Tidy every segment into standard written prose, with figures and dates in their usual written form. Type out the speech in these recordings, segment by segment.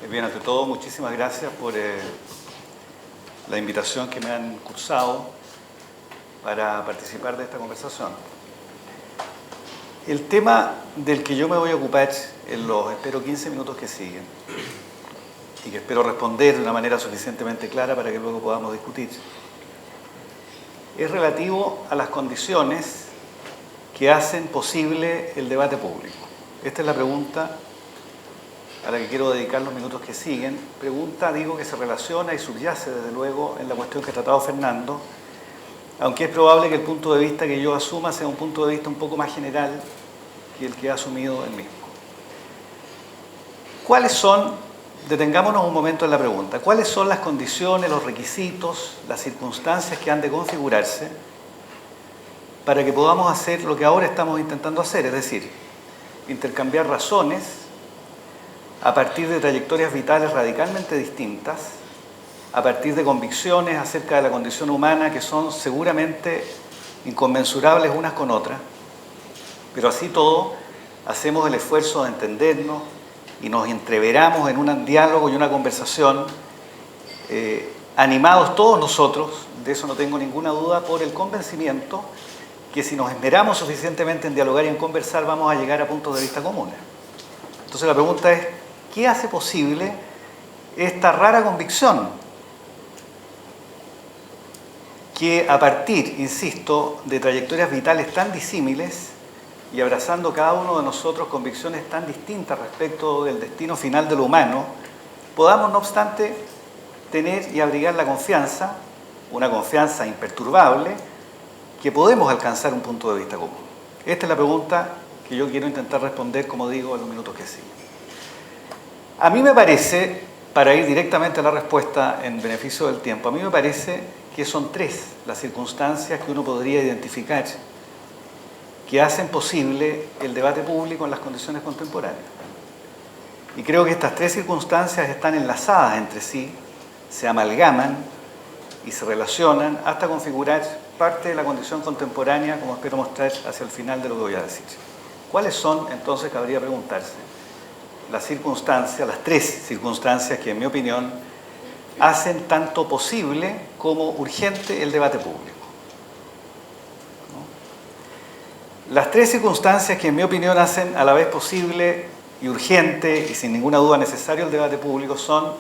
Bien, ante todo, muchísimas gracias por la invitación que me han cursado para participar de esta conversación. El tema del que yo me voy a ocupar en los, espero, 15 minutos que siguen, y que espero responder de una manera suficientemente clara para que luego podamos discutir, es relativo a las condiciones que hacen posible el debate público. Esta es la pregunta a la que quiero dedicar los minutos que siguen. Pregunta, digo, que se relaciona y subyace, desde luego, en la cuestión que ha tratado Fernando, aunque es probable que el punto de vista que yo asuma sea un punto de vista un poco más general que el que ha asumido él mismo. ¿Cuáles son, detengámonos un momento en la pregunta, cuáles son las condiciones, los requisitos, las circunstancias que han de configurarse para que podamos hacer lo que ahora estamos intentando hacer, es decir, intercambiar razones a partir de trayectorias vitales radicalmente distintas, a partir de convicciones acerca de la condición humana que son seguramente inconmensurables unas con otras, pero así todo hacemos el esfuerzo de entendernos y nos entreveramos en un diálogo y una conversación animados todos nosotros, de eso no tengo ninguna duda, por el convencimiento que si nos esmeramos suficientemente en dialogar y en conversar vamos a llegar a puntos de vista comunes. Entonces la pregunta es, ¿qué hace posible esta rara convicción que a partir, insisto, de trayectorias vitales tan disímiles y abrazando cada uno de nosotros convicciones tan distintas respecto del destino final de lo humano, podamos, no obstante, tener y abrigar la confianza, una confianza imperturbable, que podemos alcanzar un punto de vista común? Esta es la pregunta que yo quiero intentar responder, como digo, en los minutos que siguen. A mí me parece, para ir directamente a la respuesta en beneficio del tiempo, a mí me parece que son tres las circunstancias que uno podría identificar que hacen posible el debate público en las condiciones contemporáneas. Y creo que estas tres circunstancias están enlazadas entre sí, se amalgaman y se relacionan hasta configurar parte de la condición contemporánea, como espero mostrar hacia el final de lo que voy a decir. ¿Cuáles son, entonces, cabría preguntarse, las circunstancias, las tres circunstancias que, en mi opinión, hacen tanto posible como urgente el debate público? Las tres circunstancias que, en mi opinión, hacen a la vez posible y urgente y sin ninguna duda necesario el debate público son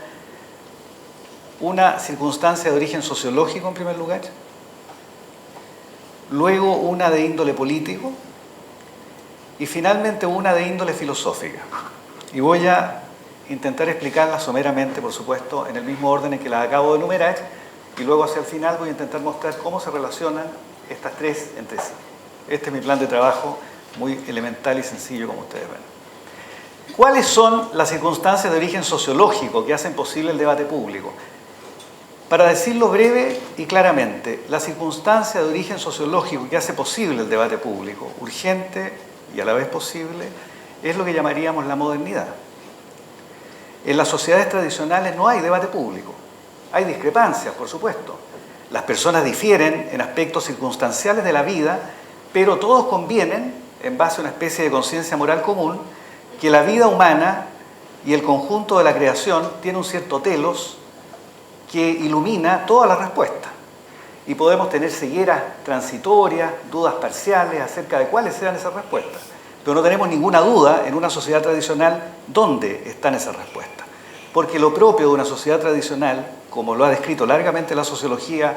una circunstancia de origen sociológico, en primer lugar, luego una de índole político y finalmente una de índole filosófica. Y voy a intentar explicarlas someramente, por supuesto, en el mismo orden en que las acabo de enumerar, y luego hacia el final voy a intentar mostrar cómo se relacionan estas tres entre sí. Este es mi plan de trabajo, muy elemental y sencillo, como ustedes ven. ¿Cuáles son las circunstancias de origen sociológico que hacen posible el debate público? Para decirlo breve y claramente, la circunstancia de origen sociológico que hace posible el debate público, urgente y a la vez posible, es lo que llamaríamos la modernidad. En las sociedades tradicionales no hay debate público. Hay discrepancias, por supuesto. Las personas difieren en aspectos circunstanciales de la vida, pero todos convienen, en base a una especie de conciencia moral común, que la vida humana y el conjunto de la creación tiene un cierto telos que ilumina todas las respuestas. Y podemos tener cegueras transitorias, dudas parciales acerca de cuáles sean esas respuestas. Pero no tenemos ninguna duda en una sociedad tradicional dónde están esas respuestas. Porque lo propio de una sociedad tradicional, como lo ha descrito largamente la sociología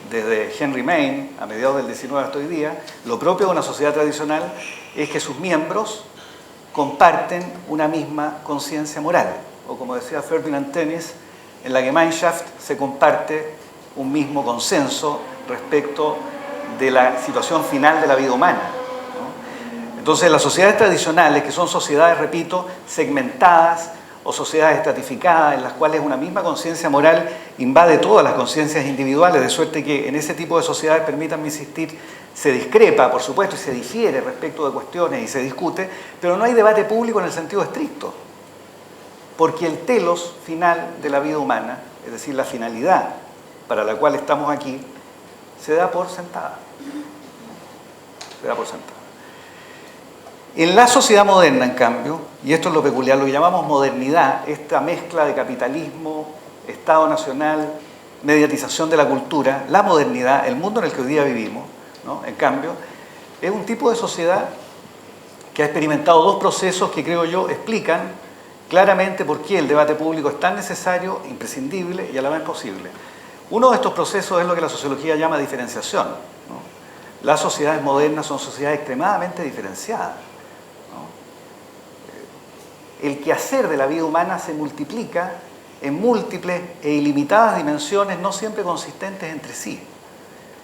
desde Henry Maine a mediados del 19 hasta hoy día, lo propio de una sociedad tradicional es que sus miembros comparten una misma conciencia moral. O como decía Ferdinand Tönnies, en la Gemeinschaft se comparte un mismo consenso respecto de la situación final de la vida humana. Entonces, las sociedades tradicionales, que son sociedades, repito, segmentadas o sociedades estratificadas, en las cuales una misma conciencia moral invade todas las conciencias individuales, de suerte que en ese tipo de sociedades, permítanme insistir, se discrepa, por supuesto, y se difiere respecto de cuestiones y se discute, pero no hay debate público en el sentido estricto, porque el telos final de la vida humana, es decir, la finalidad para la cual estamos aquí, se da por sentada. Se da por sentada. En la sociedad moderna, en cambio, y esto es lo peculiar, lo que llamamos modernidad, esta mezcla de capitalismo, Estado nacional, mediatización de la cultura, la modernidad, el mundo en el que hoy día vivimos, ¿no? En cambio, es un tipo de sociedad que ha experimentado dos procesos que creo yo explican claramente por qué el debate público es tan necesario, imprescindible y a la vez posible. Uno de estos procesos es lo que la sociología llama diferenciación, ¿no? Las sociedades modernas son sociedades extremadamente diferenciadas, ¿no? El quehacer de la vida humana se multiplica en múltiples e ilimitadas dimensiones no siempre consistentes entre sí.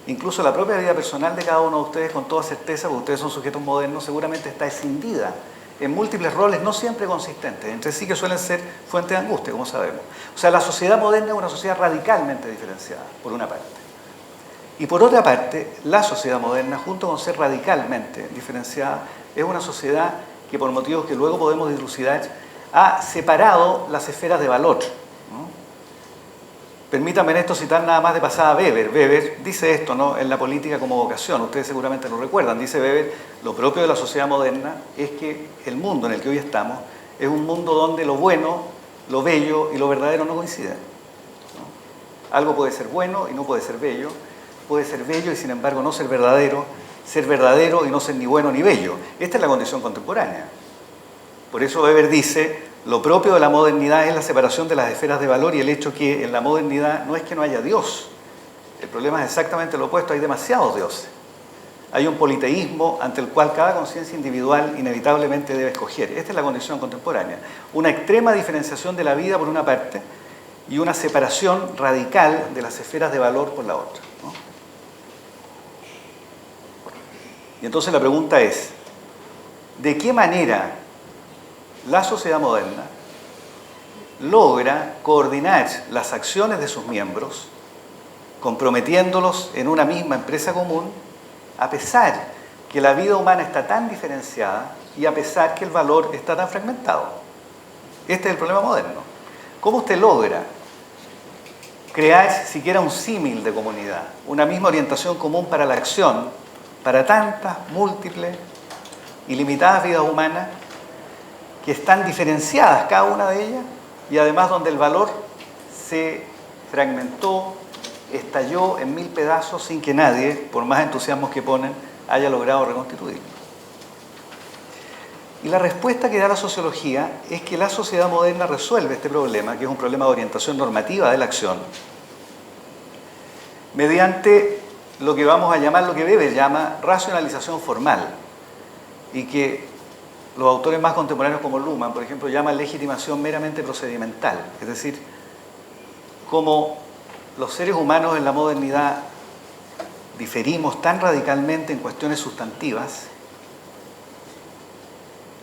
Incluso la propia vida personal de cada uno de ustedes, con toda certeza, porque ustedes son sujetos modernos, seguramente está escindida en múltiples roles no siempre consistentes entre sí, que suelen ser fuente de angustia, como sabemos. O sea, la sociedad moderna es una sociedad radicalmente diferenciada, por una parte. Y por otra parte, la sociedad moderna, junto con ser radicalmente diferenciada, es una sociedad que, por motivos que luego podemos dilucidar, ha separado las esferas de valor, ¿no? Permítanme en esto citar nada más de pasada a Weber. Weber dice esto, ¿no?, en La política como vocación. Ustedes seguramente lo recuerdan. Dice Weber, lo propio de la sociedad moderna es que el mundo en el que hoy estamos es un mundo donde lo bueno, lo bello y lo verdadero no coinciden, ¿no? Algo puede ser bueno y no puede ser bello. Puede ser bello y sin embargo no ser verdadero y no ser ni bueno ni bello. Esta es la condición contemporánea. Por eso Weber dice, lo propio de la modernidad es la separación de las esferas de valor y el hecho que en la modernidad no es que no haya Dios. El problema es exactamente lo opuesto, hay demasiados dioses. Hay un politeísmo ante el cual cada conciencia individual inevitablemente debe escoger. Esta es la condición contemporánea. Una extrema diferenciación de la vida por una parte y una separación radical de las esferas de valor por la otra, ¿no? Y entonces la pregunta es, ¿de qué manera la sociedad moderna logra coordinar las acciones de sus miembros, comprometiéndolos en una misma empresa común, a pesar que la vida humana está tan diferenciada y a pesar que el valor está tan fragmentado? Este es el problema moderno. ¿Cómo usted logra crear siquiera un símil de comunidad, una misma orientación común para la acción, para tantas, múltiples, ilimitadas vidas humanas que están diferenciadas cada una de ellas y además donde el valor se fragmentó, estalló en mil pedazos sin que nadie, por más entusiasmos que ponen, haya logrado reconstituirlo? Y la respuesta que da la sociología es que la sociedad moderna resuelve este problema, que es un problema de orientación normativa de la acción, mediante lo que vamos a llamar, lo que Weber llama racionalización formal, y que los autores más contemporáneos como Luhmann, por ejemplo, llaman legitimación meramente procedimental. Es decir, como los seres humanos en la modernidad diferimos tan radicalmente en cuestiones sustantivas,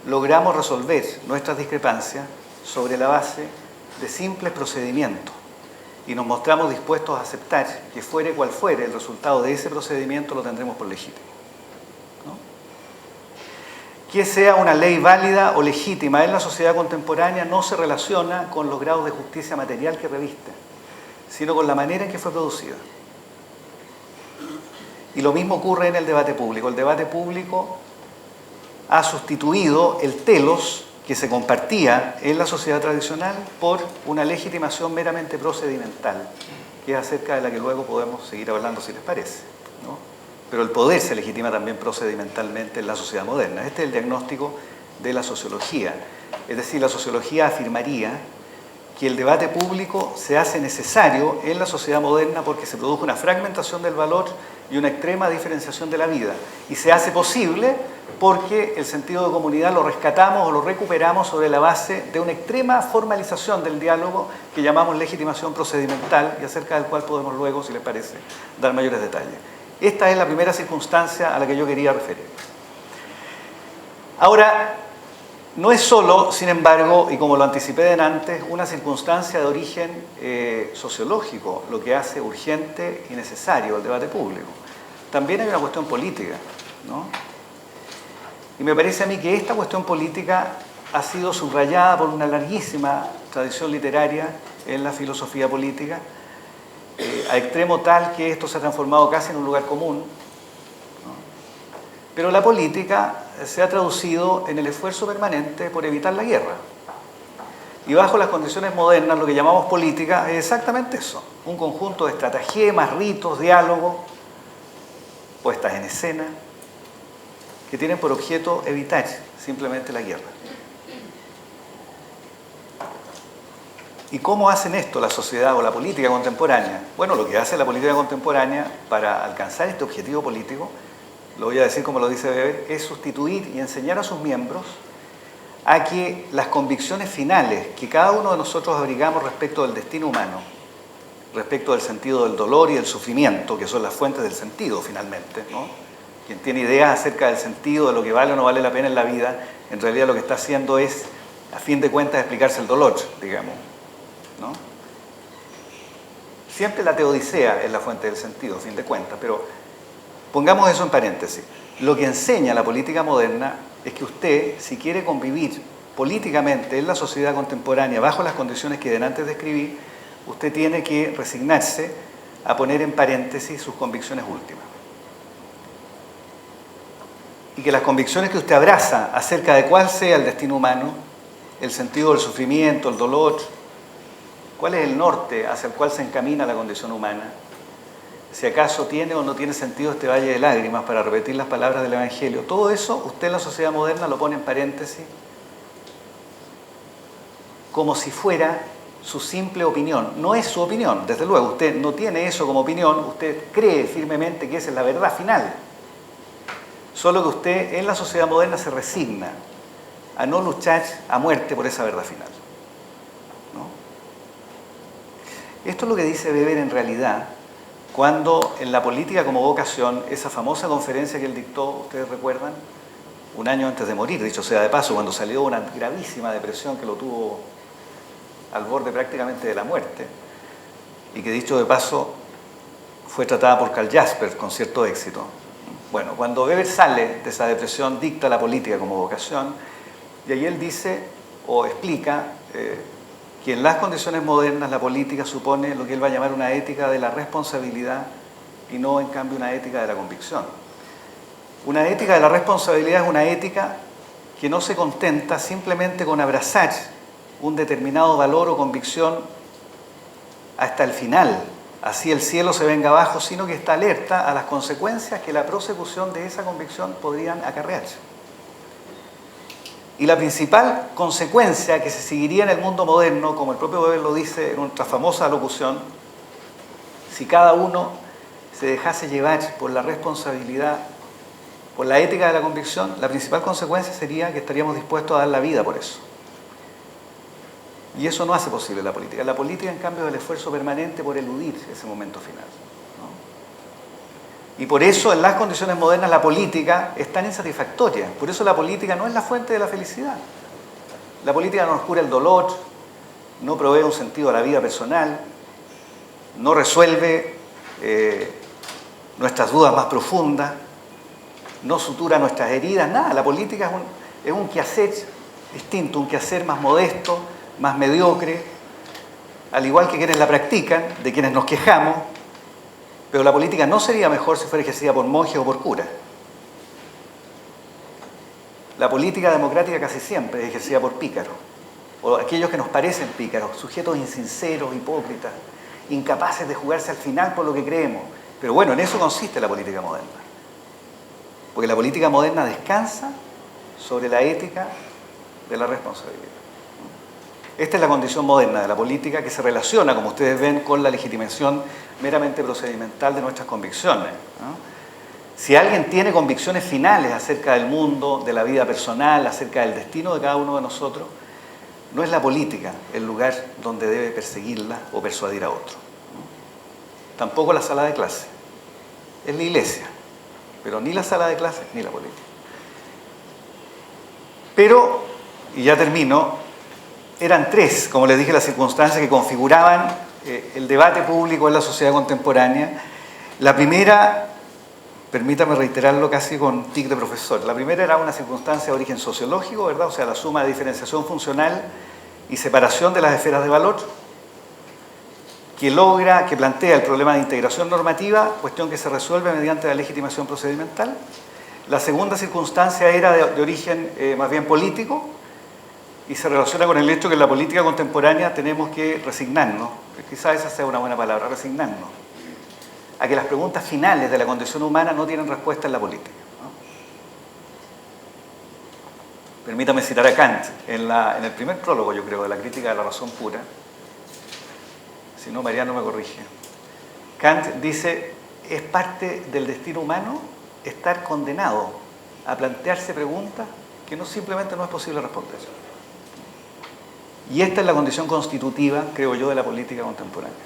logramos resolver nuestras discrepancias sobre la base de simples procedimientos y nos mostramos dispuestos a aceptar que fuere cual fuere el resultado de ese procedimiento, lo tendremos por legítimo, ¿no? Que sea una ley válida o legítima en la sociedad contemporánea no se relaciona con los grados de justicia material que reviste, sino con la manera en que fue producida. Y lo mismo ocurre en el debate público. El debate público ha sustituido el telos que se compartía en la sociedad tradicional por una legitimación meramente procedimental, que es acerca de la que luego podemos seguir hablando si les parece, ¿no? Pero el poder se legitima también procedimentalmente en la sociedad moderna. Este es el diagnóstico de la sociología. Es decir, la sociología afirmaría que el debate público se hace necesario en la sociedad moderna porque se produjo una fragmentación del valor y una extrema diferenciación de la vida. Y se hace posible porque el sentido de comunidad lo rescatamos o lo recuperamos sobre la base de una extrema formalización del diálogo que llamamos legitimación procedimental y acerca del cual podemos luego, si les parece, dar mayores detalles. Esta es la primera circunstancia a la que yo quería referir. Ahora, no es solo, sin embargo, y como lo anticipé de antes, una circunstancia de origen sociológico lo que hace urgente y necesario el debate público. También hay una cuestión política, ¿no? Y me parece a mí que esta cuestión política ha sido subrayada por una larguísima tradición literaria en la filosofía política, a extremo tal que esto se ha transformado casi en un lugar común, ¿no? Pero la política se ha traducido en el esfuerzo permanente por evitar la guerra. Y bajo las condiciones modernas, lo que llamamos política es exactamente eso. Un conjunto de estratagemas, ritos, diálogos, puestas en escena, que tienen por objeto evitar simplemente la guerra. ¿Y cómo hacen esto la sociedad o la política contemporánea? Bueno, lo que hace la política contemporánea para alcanzar este objetivo político, lo voy a decir como lo dice Weber, es sustituir y enseñar a sus miembros a que las convicciones finales que cada uno de nosotros abrigamos respecto del destino humano, respecto del sentido del dolor y del sufrimiento, que son las fuentes del sentido finalmente, ¿no? Quien tiene ideas acerca del sentido, de lo que vale o no vale la pena en la vida, en realidad lo que está haciendo es, a fin de cuentas, explicarse el dolor, digamos, ¿no? Siempre la teodicea es la fuente del sentido, a fin de cuentas, pero pongamos eso en paréntesis. Lo que enseña la política moderna es que usted, si quiere convivir políticamente en la sociedad contemporánea bajo las condiciones que antes describí, usted tiene que resignarse a poner en paréntesis sus convicciones últimas. Y que las convicciones que usted abraza acerca de cuál sea el destino humano, el sentido del sufrimiento, el dolor, cuál es el norte hacia el cual se encamina la condición humana, si acaso tiene o no tiene sentido este valle de lágrimas, para repetir las palabras del Evangelio, todo eso usted en la sociedad moderna lo pone en paréntesis como si fuera su simple opinión. No es su opinión, desde luego, usted no tiene eso como opinión, usted cree firmemente que esa es la verdad final. Solo que usted en la sociedad moderna se resigna a no luchar a muerte por esa verdad final, ¿no? Esto es lo que dice Weber en realidad cuando en la política como vocación, esa famosa conferencia que él dictó, ustedes recuerdan, un año antes de morir, dicho sea de paso, cuando salió una gravísima depresión que lo tuvo al borde prácticamente de la muerte, y que dicho de paso fue tratada por Karl Jaspers con cierto éxito. Bueno, cuando Weber sale de esa depresión, dicta la política como vocación, y ahí él dice o explica que en las condiciones modernas la política supone lo que él va a llamar una ética de la responsabilidad y no en cambio una ética de la convicción. Una ética de la responsabilidad es una ética que no se contenta simplemente con abrazar un determinado valor o convicción hasta el final, así el cielo se venga abajo, sino que está alerta a las consecuencias que la prosecución de esa convicción podrían acarrearse. Y la principal consecuencia que se seguiría en el mundo moderno, como el propio Weber lo dice en otra famosa locución, si cada uno se dejase llevar por la responsabilidad, por la ética de la convicción, la principal consecuencia sería que estaríamos dispuestos a dar la vida por eso. Y eso no hace posible la política. La política, en cambio, es el esfuerzo permanente por eludir ese momento final, ¿no? Y por eso, en las condiciones modernas, la política es tan insatisfactoria. Por eso la política no es la fuente de la felicidad. La política no nos cura el dolor, no provee un sentido a la vida personal, no resuelve nuestras dudas más profundas, no sutura nuestras heridas, nada. La política es un quehacer distinto, un quehacer más modesto, más mediocre, al igual que quienes la practican, de quienes nos quejamos, pero la política no sería mejor si fuera ejercida por monjes o por curas. La política democrática casi siempre es ejercida por pícaros, o aquellos que nos parecen pícaros, sujetos insinceros, hipócritas, incapaces de jugarse al final por lo que creemos. Pero bueno, en eso consiste la política moderna. Porque la política moderna descansa sobre la ética de la responsabilidad. Esta es la condición moderna de la política que se relaciona, como ustedes ven, con la legitimación meramente procedimental de nuestras convicciones, ¿no? Si alguien tiene convicciones finales acerca del mundo, de la vida personal, acerca del destino de cada uno de nosotros, no es la política el lugar donde debe perseguirla o persuadir a otro, ¿no? Tampoco la sala de clase. Es la iglesia, pero ni la sala de clase ni la política. Pero, y ya termino, eran tres, como les dije, las circunstancias que configuraban el debate público en la sociedad contemporánea. La primera, permítame reiterarlo casi con tic de profesor, la primera era una circunstancia de origen sociológico, ¿verdad? O sea, la suma de diferenciación funcional y separación de las esferas de valor, que plantea el problema de integración normativa, cuestión que se resuelve mediante la legitimación procedimental. La segunda circunstancia era de origen más bien político y se relaciona con el hecho que en la política contemporánea tenemos que resignarnos, quizás esa sea una buena palabra, resignarnos, a que las preguntas finales de la condición humana no tienen respuesta en la política, ¿no? Permítame citar a Kant en el primer prólogo, yo creo, de la crítica de la razón pura. Si no, Mariano me corrige. Kant dice, es parte del destino humano estar condenado a plantearse preguntas que simplemente no es posible responder. Y esta es la condición constitutiva, creo yo, de la política contemporánea.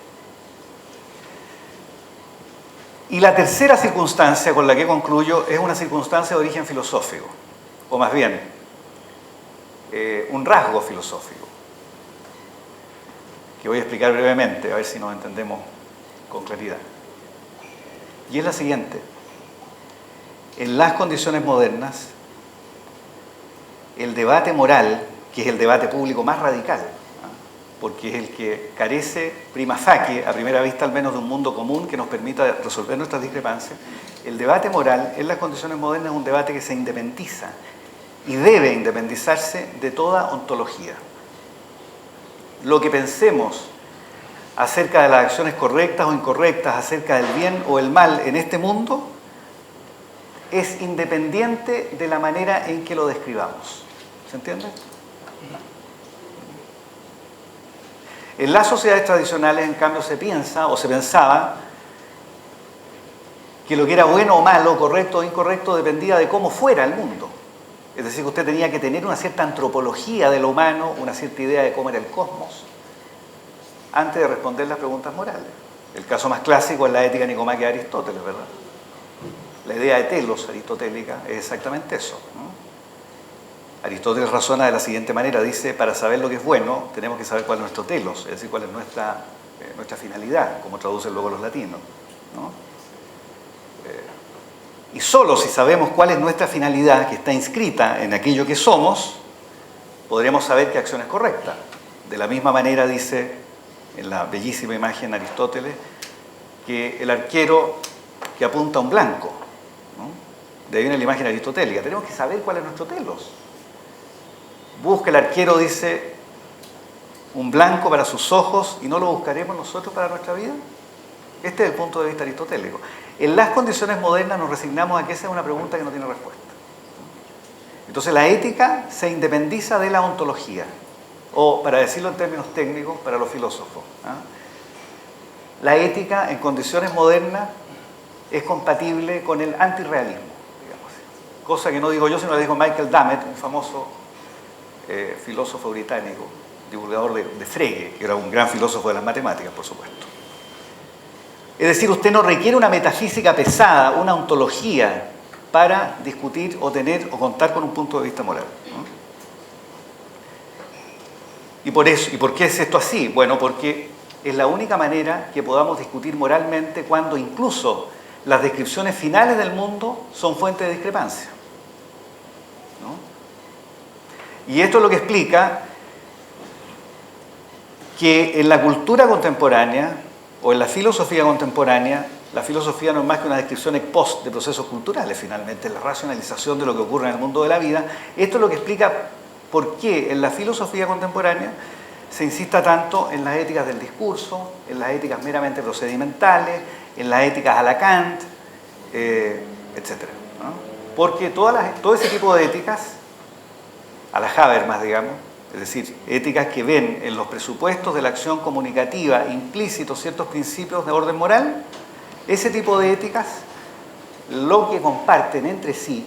Y la tercera circunstancia con la que concluyo es una circunstancia de origen filosófico, o más bien, un rasgo filosófico, que voy a explicar brevemente, a ver si nos entendemos con claridad. Y es la siguiente. En las condiciones modernas, el debate moral, que es el debate público más radical, porque es el que carece prima facie, a primera vista al menos, de un mundo común que nos permita resolver nuestras discrepancias, el debate moral en las condiciones modernas es un debate que se independiza y debe independizarse de toda ontología. Lo que pensemos acerca de las acciones correctas o incorrectas, acerca del bien o el mal en este mundo, es independiente de la manera en que lo describamos. ¿Se entiende? En las sociedades tradicionales, en cambio, se piensa o se pensaba que lo que era bueno o malo, correcto o incorrecto, dependía de cómo fuera el mundo. Es decir, que usted tenía que tener una cierta antropología de lo humano, una cierta idea de cómo era el cosmos, antes de responder las preguntas morales. El caso más clásico es la ética nicomáquea de Aristóteles, ¿verdad? La idea de telos aristotélica es exactamente eso, ¿no? Aristóteles razona de la siguiente manera, dice, para saber lo que es bueno, tenemos que saber cuál es nuestro telos, es decir, cuál es nuestra finalidad, como traducen luego los latinos, ¿no? Y solo si sabemos cuál es nuestra finalidad, que está inscrita en aquello que somos, podremos saber qué acción es correcta. De la misma manera dice, en la bellísima imagen Aristóteles, que el arquero que apunta a un blanco, ¿no? De ahí viene la imagen aristotélica. Tenemos que saber cuál es nuestro telos. Busca el arquero, dice, un blanco para sus ojos y no lo buscaremos nosotros para nuestra vida. Este es el punto de vista aristotélico. En las condiciones modernas nos resignamos a que esa es una pregunta que no tiene respuesta. Entonces la ética se independiza de la ontología, o para decirlo en términos técnicos, para los filósofos, ¿eh? La ética en condiciones modernas es compatible con el antirrealismo, digamos, cosa que no digo yo, sino que dijo Michael Dummett, un famoso filósofo británico, divulgador de Frege, que era un gran filósofo de las matemáticas, por supuesto. Es decir, usted no requiere una metafísica pesada, una ontología, para discutir o tener o contar con un punto de vista moral, ¿no? ¿Y por qué es esto así? Bueno, porque es la única manera que podamos discutir moralmente cuando incluso las descripciones finales del mundo son fuente de discrepancia, ¿no? Y esto es lo que explica que en la cultura contemporánea o en la filosofía contemporánea, la filosofía no es más que una descripción ex post de procesos culturales, finalmente, la racionalización de lo que ocurre en el mundo de la vida. Esto es lo que explica por qué en la filosofía contemporánea se insista tanto en las éticas del discurso, en las éticas meramente procedimentales, en las éticas a la Kant, etc., ¿no? Porque todo ese tipo de éticas, a la Habermas, digamos, es decir, éticas que ven en los presupuestos de la acción comunicativa implícitos ciertos principios de orden moral, ese tipo de éticas lo que comparten entre sí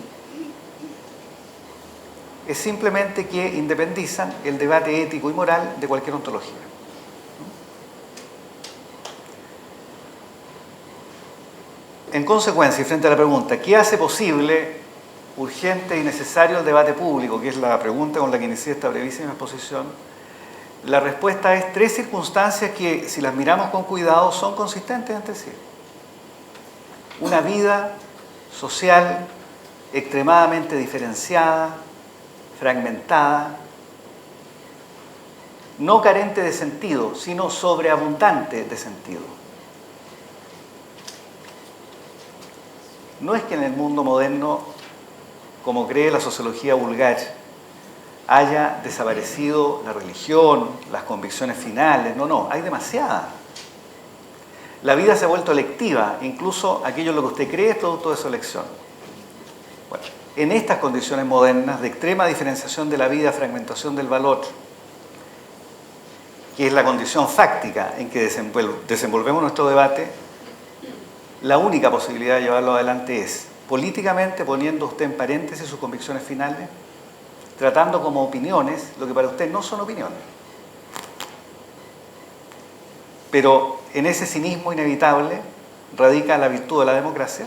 es simplemente que independizan el debate ético y moral de cualquier ontología. En consecuencia, y frente a la pregunta, ¿qué hace posible, urgente y necesario el debate público?, que es la pregunta con la que inicié esta brevísima exposición, la respuesta es tres circunstancias que, si las miramos con cuidado, son consistentes entre sí. Una vida social extremadamente diferenciada, fragmentada, no carente de sentido, sino sobreabundante de sentido. No es que en el mundo moderno como cree la sociología vulgar, haya desaparecido la religión, las convicciones finales. No, no, hay demasiada. La vida se ha vuelto electiva, incluso aquello en lo que usted cree es producto de su elección. Bueno, en estas condiciones modernas de extrema diferenciación de la vida, fragmentación del valor, que es la condición fáctica en que desenvolvemos nuestro debate, la única posibilidad de llevarlo adelante es políticamente poniendo usted en paréntesis sus convicciones finales, tratando como opiniones lo que para usted no son opiniones. Pero en ese cinismo inevitable radica la virtud de la democracia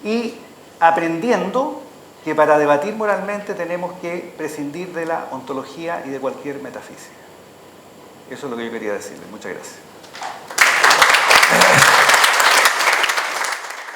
y aprendiendo que para debatir moralmente tenemos que prescindir de la ontología y de cualquier metafísica. Eso es lo que yo quería decirles. Muchas gracias.